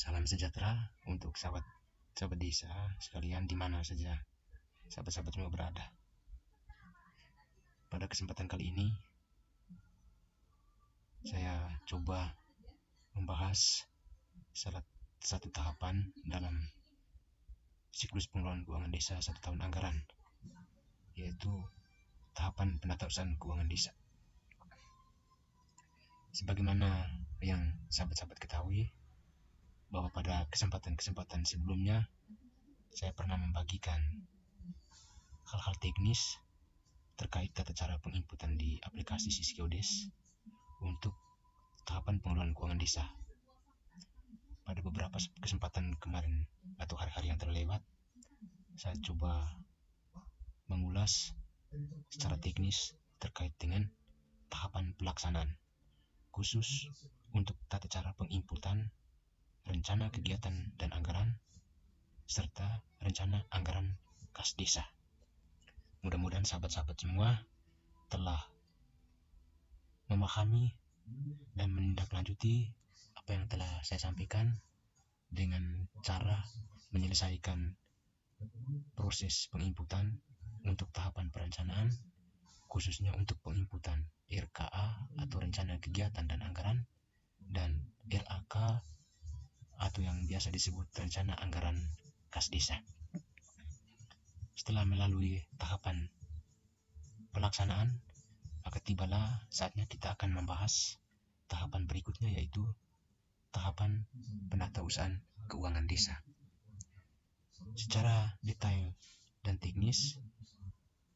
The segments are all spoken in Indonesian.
Salam sejahtera untuk sahabat desa sekalian di mana saja sahabat-sahabat semua berada. Pada kesempatan kali ini saya coba membahas salah satu tahapan dalam siklus pengelolaan keuangan desa 1 tahun anggaran, yaitu tahapan penatausahaan keuangan desa. Sebagaimana yang sahabat-sahabat ketahui, bahwa pada kesempatan-kesempatan sebelumnya saya pernah membagikan hal-hal teknis terkait tata cara penginputan di aplikasi Sisgeodes untuk tahapan pengelolaan keuangan desa. Pada beberapa kesempatan kemarin atau hari-hari yang terlewat, saya coba mengulas secara teknis terkait dengan tahapan pelaksanaan, khusus untuk tata cara penginputan rencana kegiatan dan anggaran, serta rencana anggaran kas desa. Mudah-mudahan sahabat-sahabat semua telah memahami dan menindaklanjuti apa yang telah saya sampaikan dengan cara menyelesaikan proses penginputan untuk tahapan perencanaan, khususnya untuk penginputan RKA atau rencana kegiatan dan anggaran, dan RAK atau yang biasa disebut rencana anggaran kas desa. Setelah melalui tahapan pelaksanaan, maka tibalah saatnya kita akan membahas tahapan berikutnya, yaitu tahapan penatausahaan keuangan desa. Secara detail dan teknis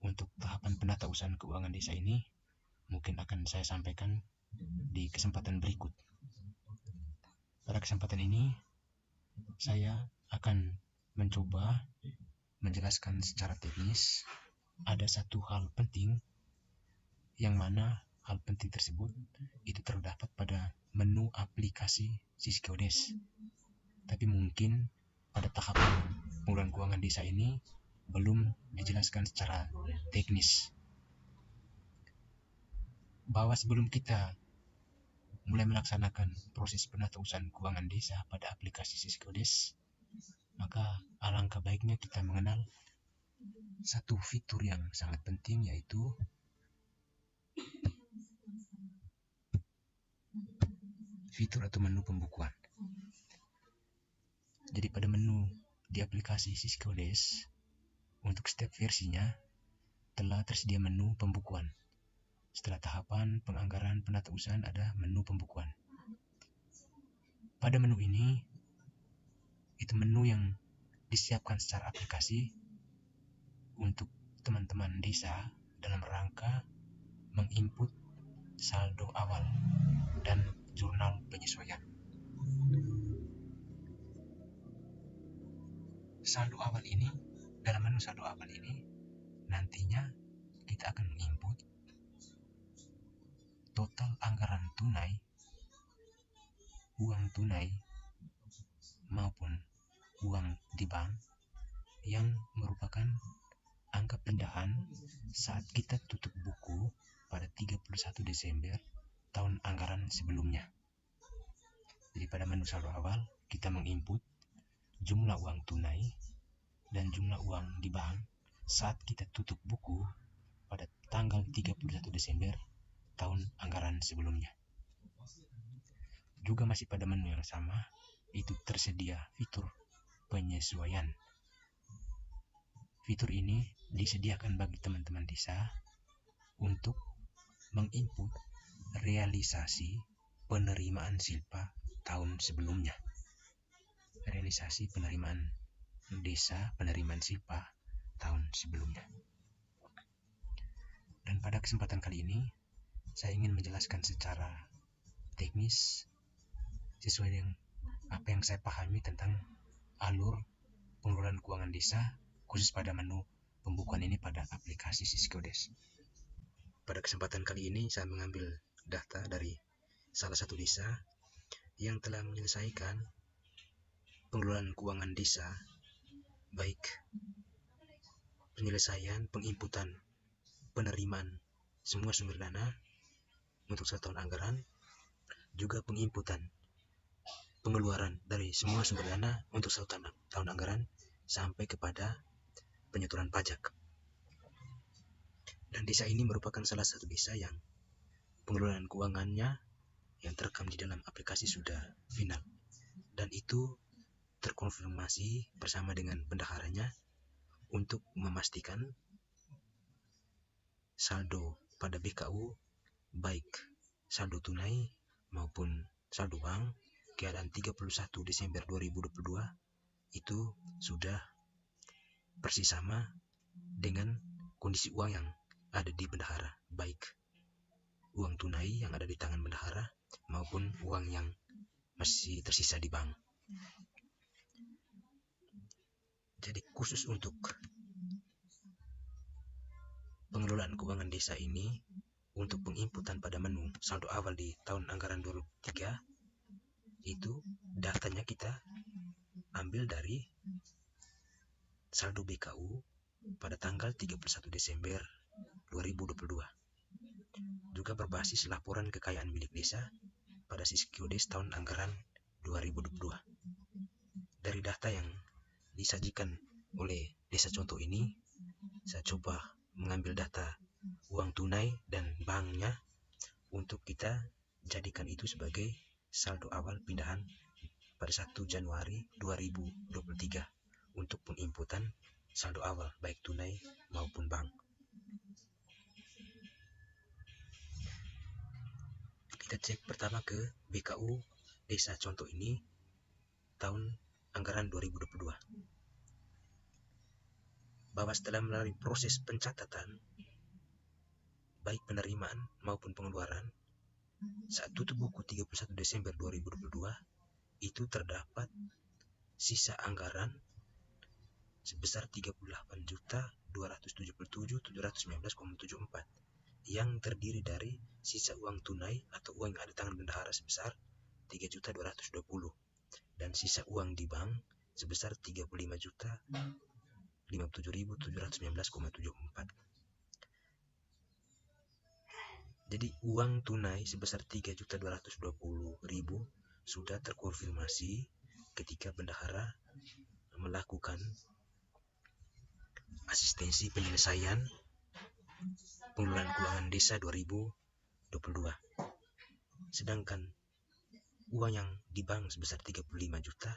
untuk tahapan penatausahaan keuangan desa ini mungkin akan saya sampaikan di kesempatan berikut. Pada kesempatan ini saya akan mencoba menjelaskan secara teknis ada satu hal penting, yang mana hal penting tersebut itu terdapat pada menu aplikasi Sisgeodes. Tapi mungkin pada tahapan pengelolaan keuangan desa ini belum dijelaskan secara teknis, bahwa sebelum kita mulai melaksanakan proses penatausahaan keuangan desa pada aplikasi Sisgeodes, maka alangkah baiknya kita mengenal satu fitur yang sangat penting, yaitu fitur atau menu pembukuan. Jadi pada menu di aplikasi Sisgeodes, untuk setiap versinya telah tersedia menu pembukuan. Setelah tahapan penganggaran penatausahaan ada menu pembukuan. Pada menu ini, itu menu yang disiapkan secara aplikasi untuk teman-teman desa dalam rangka menginput saldo awal dan jurnal penyesuaian. Saldo awal ini, dalam menu saldo awal ini, nantinya kita akan menginput total anggaran tunai, uang tunai maupun uang di bank yang merupakan angka pindahan saat kita tutup buku pada 31 Desember tahun anggaran sebelumnya. Jadi pada menu saldo awal kita menginput jumlah uang tunai dan jumlah uang di bank saat kita tutup buku pada tanggal 31 Desember tahun anggaran sebelumnya. Juga masih pada menu yang sama, itu tersedia fitur penyesuaian. Fitur ini disediakan bagi teman-teman desa untuk menginput realisasi penerimaan silpa tahun sebelumnya. Realisasi penerimaan desa, penerimaan silpa tahun sebelumnya. Dan pada kesempatan kali ini saya ingin menjelaskan secara teknis sesuai dengan apa yang saya pahami tentang alur pengelolaan keuangan desa, khusus pada menu pembukuan ini pada aplikasi Sisgeodes. Pada kesempatan kali ini saya mengambil data dari salah satu desa yang telah menyelesaikan pengelolaan keuangan desa, baik penyelesaian penginputan penerimaan semua sumber dana untuk 1 tahun anggaran, juga penginputan pengeluaran dari semua sumber dana untuk satu tahun anggaran sampai kepada penyetoran pajak. Dan desa ini merupakan salah satu desa yang pengelolaan keuangannya yang terekam di dalam aplikasi sudah final. Dan itu terkonfirmasi bersama dengan bendaharanya untuk memastikan saldo pada BKU, baik saldo tunai maupun saldo bank keadaan 31 Desember 2022 itu sudah persis sama dengan kondisi uang yang ada di bendahara, baik uang tunai yang ada di tangan bendahara maupun uang yang masih tersisa di bank. Jadi khusus untuk pengelolaan keuangan desa ini, untuk penginputan pada menu saldo awal di tahun anggaran 2023 itu datanya kita ambil dari saldo BKU pada tanggal 31 Desember 2022. Juga berbasis laporan kekayaan milik desa pada Siskiodes tahun anggaran 2022. Dari data yang disajikan oleh desa contoh ini, saya coba mengambil data uang tunai dan banknya untuk kita jadikan itu sebagai saldo awal pindahan pada 1 Januari 2023 untuk penginputan saldo awal baik tunai maupun bank. Kita cek pertama ke BKU desa contoh ini tahun anggaran 2022. Bahwa setelah melalui proses pencatatan baik penerimaan maupun pengeluaran saat tutup buku 31 Desember 2022 itu terdapat sisa anggaran sebesar 38.277.719,74 yang terdiri dari sisa uang tunai atau uang yang ada di tangan bendahara sebesar 3.220 dan sisa uang di bank sebesar 35.057.719,74. Jadi uang tunai sebesar 3.220.000 sudah terkonfirmasi ketika bendahara melakukan asistensi penyelesaian pengelolaan keuangan desa 2022. Sedangkan uang yang di bank sebesar 35 juta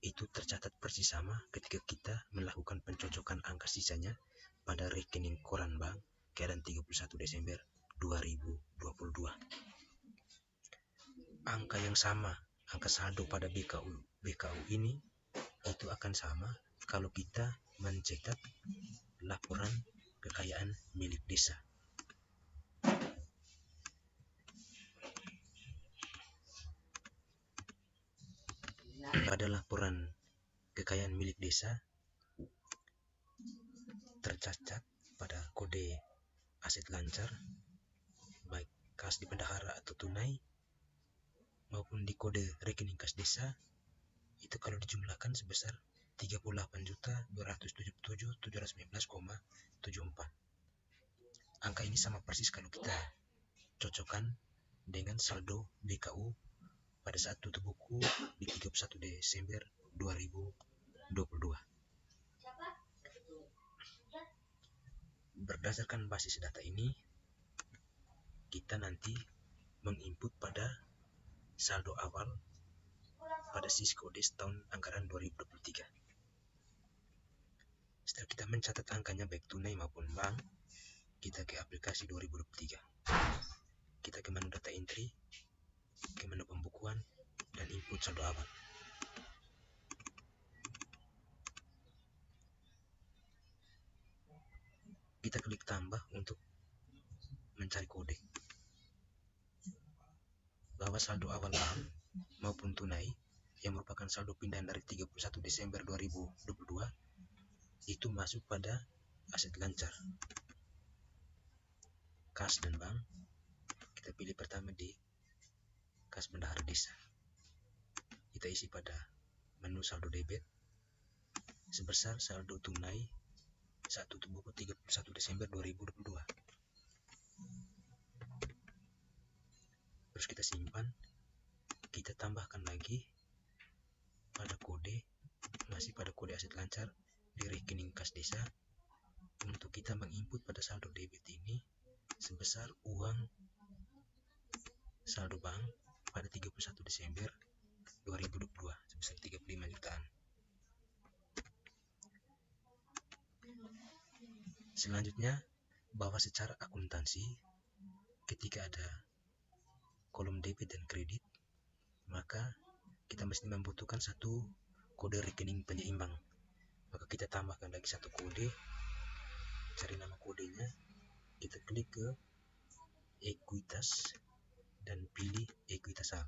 itu tercatat persis sama ketika kita melakukan pencocokan angka sisanya pada rekening koran bank keadaan 31 Desember 2022. Angka yang sama, angka saldo pada BKU ini itu akan sama kalau kita mencetak laporan kekayaan milik desa. Pada laporan kekayaan milik desa tercatat pada kode aset lancar baik kas di bendahara atau tunai maupun di kode rekening kas desa itu kalau dijumlahkan sebesar 38.277.719,74. Angka ini sama persis kalau kita cocokkan dengan saldo BKU pada saat tutup buku di 31 Desember 2022. Berdasarkan basis data ini, kita nanti menginput pada saldo awal pada Siskiodes tahun anggaran 2023. Setelah kita mencatat angkanya baik tunai maupun bank, kita ke aplikasi 2023. Kita ke menu data entry, ke menu pembukuan, dan input saldo awal. Kita klik tambah untuk mencari kode. Bahwa saldo awal bank maupun tunai yang merupakan saldo pindahan dari 31 Desember 2022 itu masuk pada aset lancar. Kas dan bank, kita pilih pertama di kas bendahara desa. Kita isi pada menu saldo debit sebesar saldo tunai saat tutup buku 31 Desember 2022. Terus kita simpan, kita tambahkan lagi masih pada kode aset lancar di rekening kas desa untuk kita menginput pada saldo debit ini sebesar uang saldo bank pada 31 Desember 2022 sebesar 35 jutaan. Selanjutnya, bahwa secara akuntansi ketika ada kolom debit dan kredit, maka kita mesti membutuhkan satu kode rekening penyeimbang. Maka kita tambahkan lagi satu kode, cari nama kodenya, kita klik ke ekuitas dan pilih ekuitasal.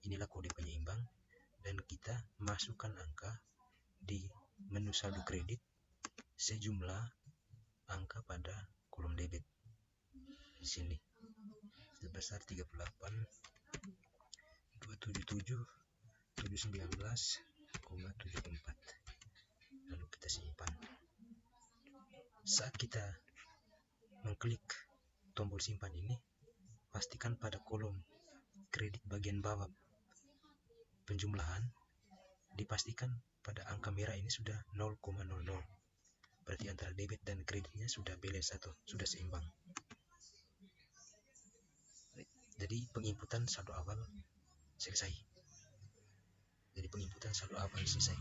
Inilah kode penyeimbang dan kita masukkan angka di menu saldo kredit sejumlah angka pada kolom debit di sini sebesar 38 277 719,74. Lalu kita simpan. Saat kita mengklik tombol simpan ini, pastikan pada kolom kredit bagian bawah penjumlahan dipastikan pada angka merah ini sudah 0,00. Berarti antara debit dan kreditnya sudah balance atau sudah seimbang. Jadi penginputan saldo awal selesai.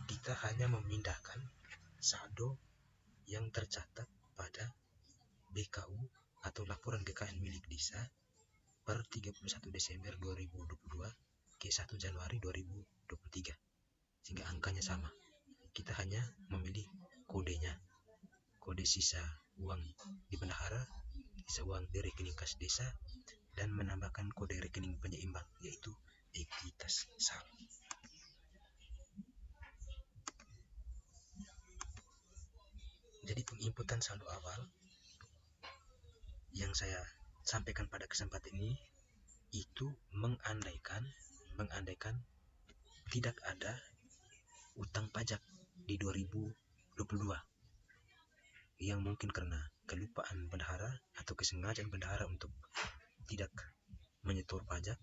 Kita hanya memindahkan saldo yang tercatat pada BKU atau laporan KKN milik desa per 31 Desember 2022 ke 1 Januari 2023. Sehingga angkanya sama. Kita hanya memilih kodenya. Kode sisa uang di bendahara, sisa uang di rekening kas desa, dan menambahkan kode rekening penyeimbang yaitu ekuitas sal. Jadi penginputan saldo awal yang saya sampaikan pada kesempatan ini itu mengandaikan tidak ada utang pajak di 2022 yang mungkin karena kelupaan bendahara atau kesengajaan bendahara untuk tidak menyetor pajak,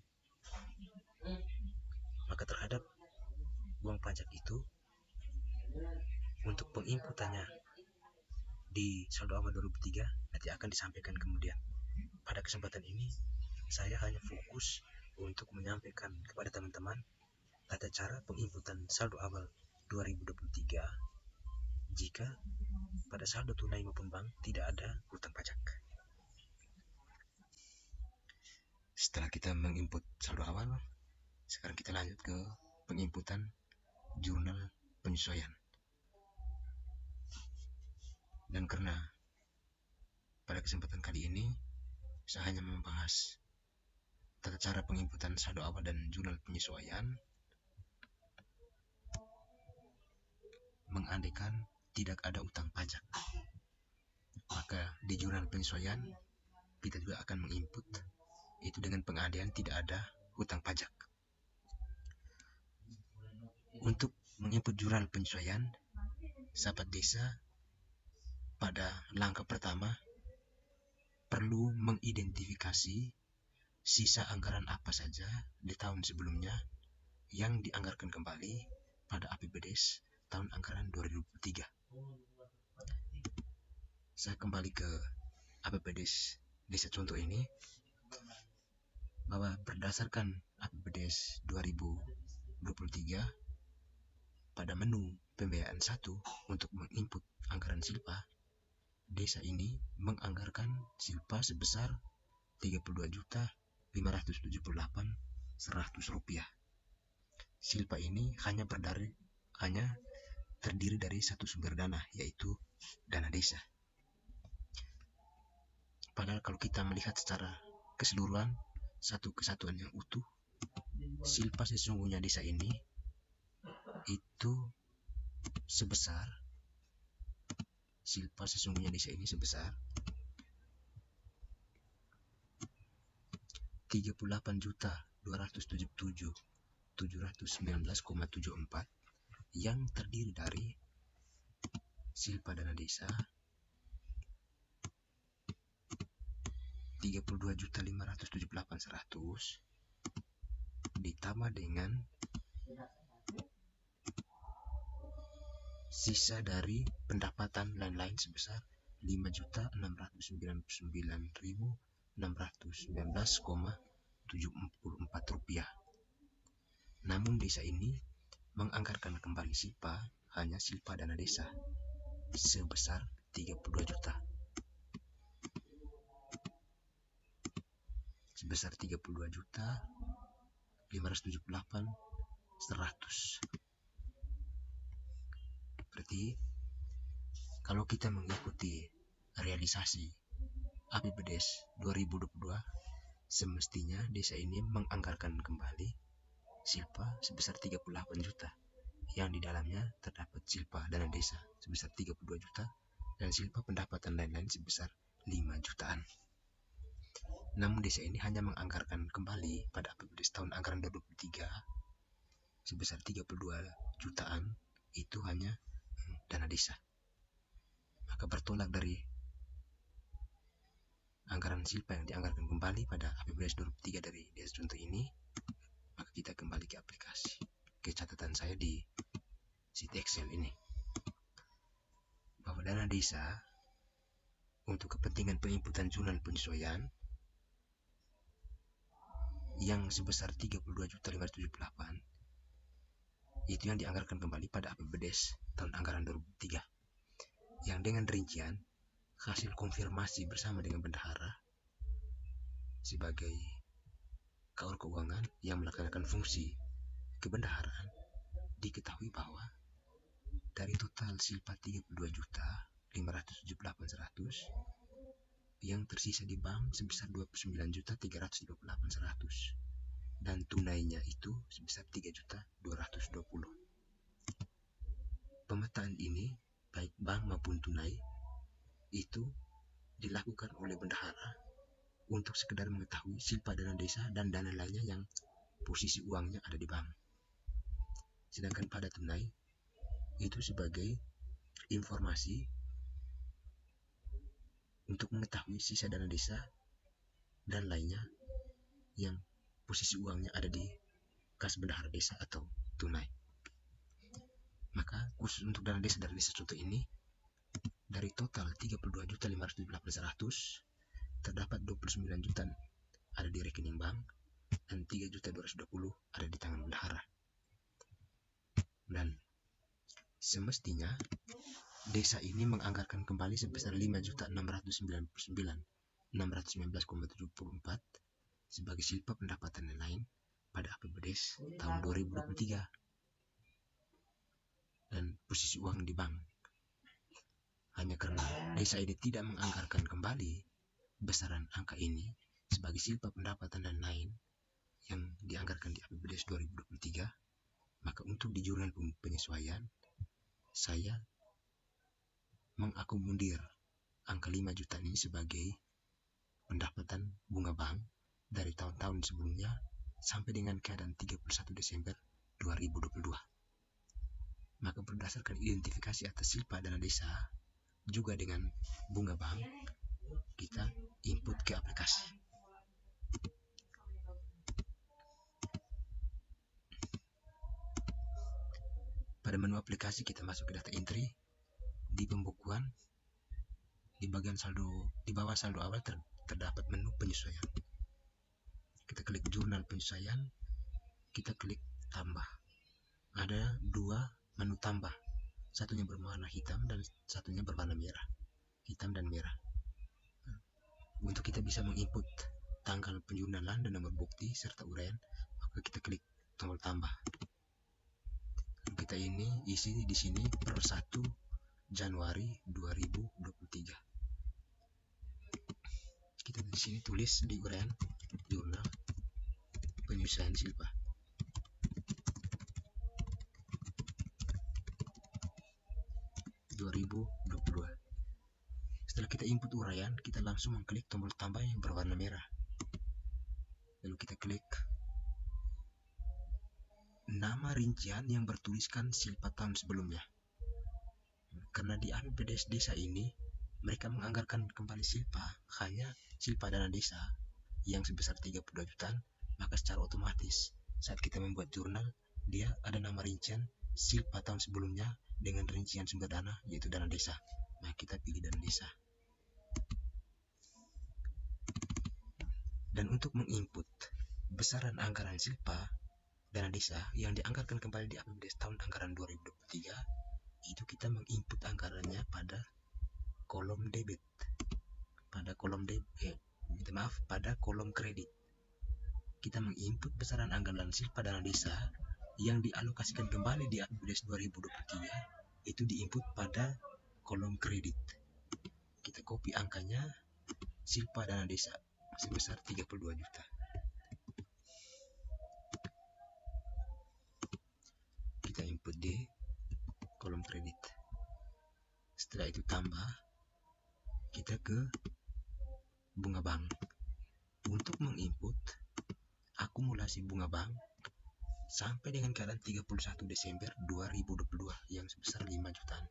maka terhadap uang pajak itu untuk penginputannya di saldo awal 2003 nanti akan disampaikan kemudian. Pada kesempatan ini saya hanya fokus untuk menyampaikan kepada teman-teman tata cara penginputan saldo awal 2023 jika pada saldo tunai maupun bank tidak ada hutang pajak. Setelah kita menginput saldo awal, sekarang kita lanjut ke penginputan jurnal penyesuaian. Dan karena pada kesempatan kali ini saya hanya membahas tata cara penginputan saldo awal dan jurnal penyesuaian, mengandaikan tidak ada utang pajak, maka di jurnal penyesuaian kita juga akan menginput itu dengan pengandaian tidak ada hutang pajak. Untuk menginput jurnal penyesuaian, sahabat desa pada langkah pertama perlu mengidentifikasi sisa anggaran apa saja di tahun sebelumnya yang dianggarkan kembali pada APBDes tahun anggaran 2023. Saya kembali ke APBDes desa contoh ini, bahwa berdasarkan APBDes 2023 pada menu pembiayaan 1 untuk menginput anggaran silpa, desa ini menganggarkan silpa sebesar 32.578.100 rupiah. Silpa ini hanya terdiri dari satu sumber dana, yaitu dana desa. Padahal kalau kita melihat secara keseluruhan, satu kesatuan yang utuh, silpa sesungguhnya desa ini itu sebesar 38.277.719,74 yang terdiri dari silpa dana desa 32.578.100 ditambah dengan sisa dari pendapatan lain-lain sebesar 5.699.619,74 rupiah. Namun desa ini menganggarkan kembali silpa hanya silpa dana desa sebesar 32 juta. Sebesar 32 juta 578.100. Berarti kalau kita mengikuti realisasi APBDes 2022, semestinya desa ini menganggarkan kembali silpa sebesar 38 juta, yang di dalamnya terdapat silpa dana desa sebesar 32 juta dan silpa pendapatan lain-lain sebesar 5 jutaan. Namun desa ini hanya menganggarkan kembali pada APBDes tahun anggaran 2023 sebesar 32 jutaan, itu hanya dana desa. Maka bertolak dari anggaran silpa yang dianggarkan kembali pada APBDes 2023 dari desa contoh ini, maka kita kembali ke aplikasi, ke catatan saya di sheet Excel ini, bahwa dana desa untuk kepentingan penginputan jurnal penyesuaian yang sebesar 32.578 itu yang dianggarkan kembali pada APBDes tahun anggaran 2003, yang dengan rincian hasil konfirmasi bersama dengan bendahara sebagai kaur keuangan yang melaksanakan fungsi kebendaharaan, diketahui bahwa dari total silpa 32.578.100 yang tersisa di bank sebesar 29.358.100 dan tunainya itu sebesar 3.220. Pemetaan ini baik bank maupun tunai itu dilakukan oleh bendahara untuk sekedar mengetahui silpa dana desa dan dana lainnya yang posisi uangnya ada di bank. Sedangkan pada tunai itu sebagai informasi untuk mengetahui sisa dana desa dan lainnya yang posisi uangnya ada di kas bendahara desa atau tunai. Maka khusus untuk dana desa dari desa contoh ini, dari total 32.578.100 terdapat 29 juta ada di rekening bank dan 3.220 ada di tangan bendahara. Dan semestinya desa ini menganggarkan kembali sebesar 5.699.619,74 sebagai silpa pendapatan yang lain pada APBDes tahun 2023 dan posisi uang di bank. Hanya karena desa ini tidak menganggarkan kembali besaran angka ini sebagai silpa pendapatan dan lain yang dianggarkan di APBDes 2023, maka untuk di jurnal penyesuaian saya mengakomodir angka 5 juta ini sebagai pendapatan bunga bank dari tahun-tahun sebelumnya sampai dengan keadaan 31 Desember 2022. Maka berdasarkan identifikasi atas silpa dana desa juga dengan bunga bank, kita input ke aplikasi. Pada menu aplikasi kita masuk ke data entry. Di pembukuan, di bagian saldo, di bawah saldo awal terdapat menu penyesuaian. Kita klik jurnal penyesuaian, kita klik tambah. Ada dua menu tambah, satunya berwarna hitam dan satunya berwarna merah, hitam dan merah. Untuk kita bisa menginput tanggal penjurnalan dan nomor bukti serta uraian, maka kita klik tombol tambah. Kita ini isi di sini per 1 Januari 2023. Kita di sini tulis di uraian jurnal penyesuaian silpa. Setelah kita input uraian, kita langsung mengklik tombol tambah yang berwarna merah. Lalu kita klik nama rincian yang bertuliskan silpa tahun sebelumnya. Karena di APBDes desa ini mereka menganggarkan kembali silpa hanya silpa dana desa yang sebesar 32 jutaan, maka secara otomatis saat kita membuat jurnal dia ada nama rincian silpa tahun sebelumnya dengan rincian sumber dana, yaitu dana desa. Nah, kita pilih dana desa. Dan untuk menginput besaran anggaran Silpa dana desa yang dianggarkan kembali di APBDes tahun anggaran 2023, itu kita menginput anggarannya pada kolom debit, pada kolom kredit. Kita menginput besaran anggaran Silpa dana desa yang dialokasikan kembali di APBDes 2023, itu diinput pada kolom kredit. Kita copy angkanya Silpa dana desa sebesar 32 juta. Kita input di kolom kredit. Setelah itu tambah, kita ke bunga bank. Untuk menginput akumulasi bunga bank sampai dengan keadaan 31 Desember 2022 yang sebesar 5 jutaan.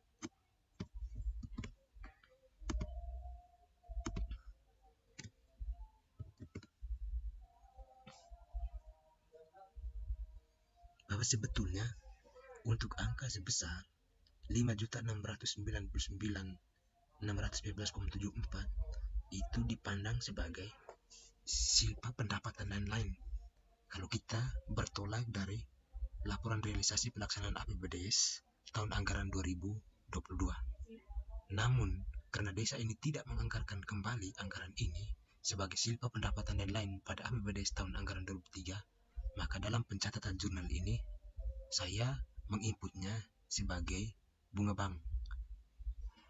Bahwa sebetulnya untuk angka sebesar 5.699.614,74 itu dipandang sebagai Silpa pendapatan lain-lain kalau kita bertolak dari laporan realisasi pelaksanaan APBDes tahun anggaran 2022. Namun, karena desa ini tidak menganggarkan kembali anggaran ini sebagai Silpa pendapatan lain-lain pada APBDes tahun anggaran 2023, maka dalam pencatatan jurnal ini saya menginputnya sebagai bunga bank,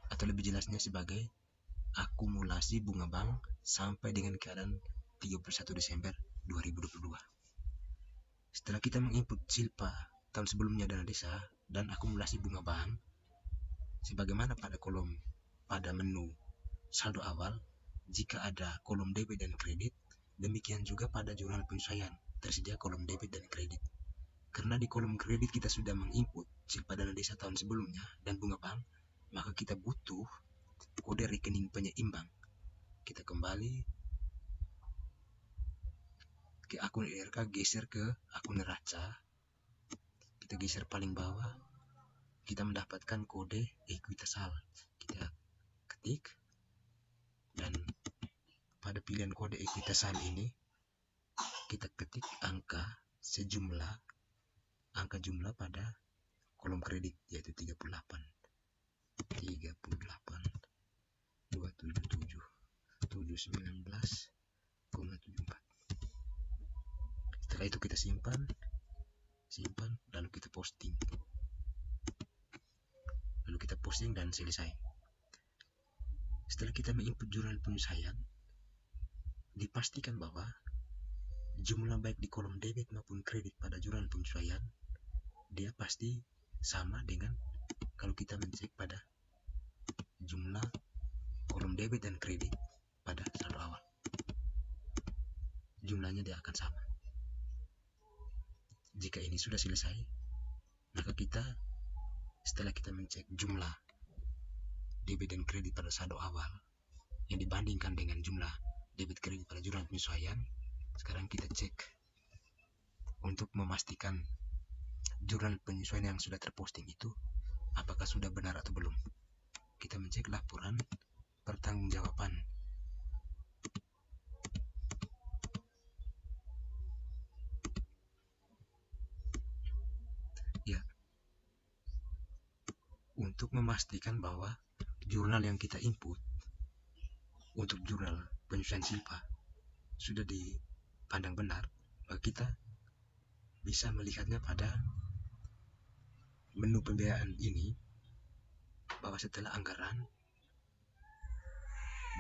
atau lebih jelasnya sebagai akumulasi bunga bank sampai dengan keadaan 31 Desember 2022. Setelah kita menginput Silpa tahun sebelumnya dana desa dan akumulasi bunga bank sebagaimana pada menu saldo awal, jika ada kolom debit dan kredit, demikian juga pada jurnal penyesuaian tersedia kolom debit dan kredit. Karena di kolom kredit kita sudah menginput Silpa dana desa tahun sebelumnya dan bunga bank, maka kita butuh kode rekening penyeimbang. Kita kembali ke akun IRK, geser ke akun neraca, kita geser paling bawah, kita mendapatkan kode ekuitasal. Kita ketik, dan pada pilihan kode ekuitasal ini kita ketik angka jumlah pada kolom kredit, yaitu 38.277.719,74. Setelah itu kita simpan, lalu kita posting dan selesai. Setelah kita menginput jurnal penyesuaian, dipastikan bahwa jumlah baik di kolom debit maupun kredit pada jurnal penyesuaian dia pasti sama dengan kalau kita mencek pada jumlah kolom debit dan kredit pada saldo awal. Jumlahnya dia akan sama. Jika ini sudah selesai, maka setelah kita mencek jumlah debit dan kredit pada saldo awal yang dibandingkan dengan jumlah debit kredit pada jurnal penyesuaian, sekarang kita cek untuk memastikan jurnal penyesuaian yang sudah terposting itu apakah sudah benar atau belum. Kita mencek laporan pertanggungjawaban. Ya, untuk memastikan bahwa jurnal yang kita input untuk jurnal penyesuaian Silpa sudah dipandang benar, maka kita bisa melihatnya pada menu pembiayaan ini, bahwa setelah anggaran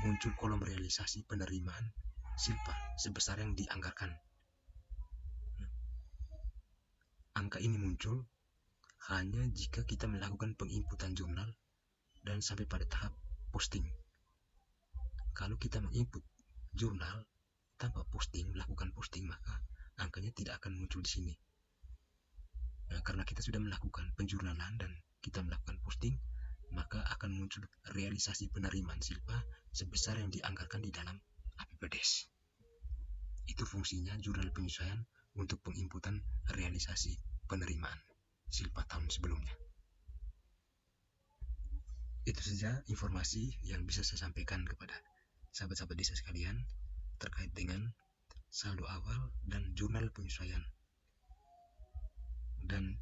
muncul kolom realisasi penerimaan Silpa sebesar yang dianggarkan. Angka ini muncul hanya jika kita melakukan penginputan jurnal dan sampai pada tahap posting. Kalau kita menginput jurnal tanpa melakukan posting, maka angkanya tidak akan muncul di sini. Nah, karena kita sudah melakukan penjurnalan dan kita melakukan posting, maka akan muncul realisasi penerimaan Silpa sebesar yang dianggarkan di dalam APBDes. Itu fungsinya jurnal penyesuaian untuk penginputan realisasi penerimaan Silpa tahun sebelumnya. Itu saja informasi yang bisa saya sampaikan kepada sahabat-sahabat desa sekalian terkait dengan saldo awal dan jurnal penyesuaian. Dan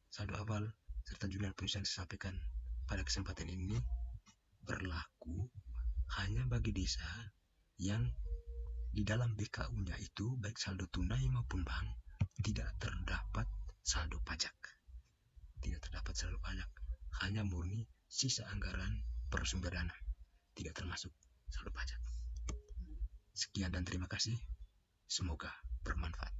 saldo awal serta jurnal penyesuaian saya sampaikan pada kesempatan ini berlaku hanya bagi desa yang di dalam BKU-nya itu baik saldo tunai maupun bank tidak terdapat saldo pajak. Tidak terdapat saldo pajak, hanya murni sisa anggaran per sumber dana, tidak termasuk saldo pajak. Sekian dan terima kasih. Semoga bermanfaat.